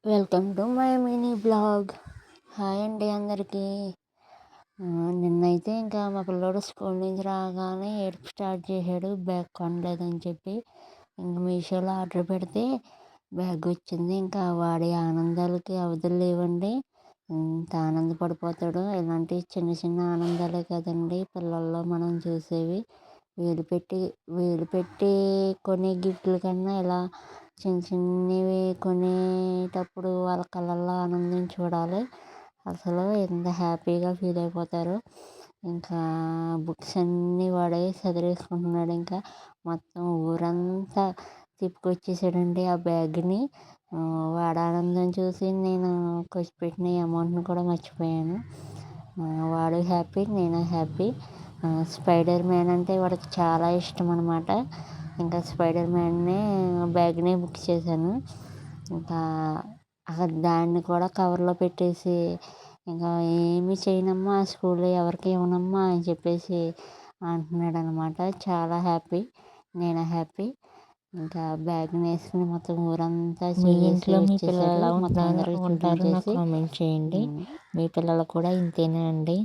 Welcome to my mini blog. Hi అండి అందరికీ. నిన్నైతే ఇంకా మా పిల్లోడు స్కూల్ నుంచి రాగానే ఏడుపు స్టార్ట్ చేశాడు, బ్యాగ్ కొనలేదని చెప్పి. ఇంక మీషోలో ఆర్డర్ పెడితే బ్యాగ్ వచ్చింది. ఇంకా వాడి ఆనందాలకి అవధులు లేవండి. ఎంత ఆనందపడిపోతాడో. ఇలాంటి చిన్న చిన్న ఆనందాలే కదండి పిల్లల్లో మనం చూసేవి. వేలు పెట్టి కొనే గిఫ్ట్ల కన్నా ఇలా చిన్న చిన్నవి కొనేటప్పుడు వాళ్ళ కళ్ళల్లో ఆనందం చూడాలి. అసలు ఎంత హ్యాపీగా ఫీల్ అయిపోతారో. ఇంకా బుక్స్ అన్నీ వాడే సదిరేసుకుంటున్నాడు. ఇంకా మొత్తం ఊరంతా తిప్పుకొచ్చేసాడండి ఆ బ్యాగ్ని. వాడి ఆనందం చూసి నేను ఖర్చు పెట్టిన అమౌంట్ని కూడా మర్చిపోయాను. వాడు హ్యాపీ, నేను హ్యాపీ. స్పైడర్ మ్యాన్ అంటే వాడికి చాలా ఇష్టం అనమాట. ఇంకా స్పైడర్ మ్యాన్నే బ్యాగ్నే బుక్ చేశాను. ఇంకా దాన్ని కూడా కవర్లో పెట్టేసి, ఇంకా ఏమి చేయనమ్మా, స్కూల్లో ఎవరికి ఇవ్వనమ్మా అని చెప్పేసి అంటున్నాడు అనమాట. చాలా హ్యాపీ, నేను హ్యాపీ. ఇంకా బ్యాగ్ని వేసుకుని మొత్తం ఊరంతా మీ ఇంట్లో మీ పిల్లలు వచ్చేసాడు. ఎలా మొత్తం ఉంటున్నారు అందరికి ఉంటారు నాకు చూపించేసి కామెంట్ చేయండి. మీ పిల్లలు కూడా ఇంతేనా అండి?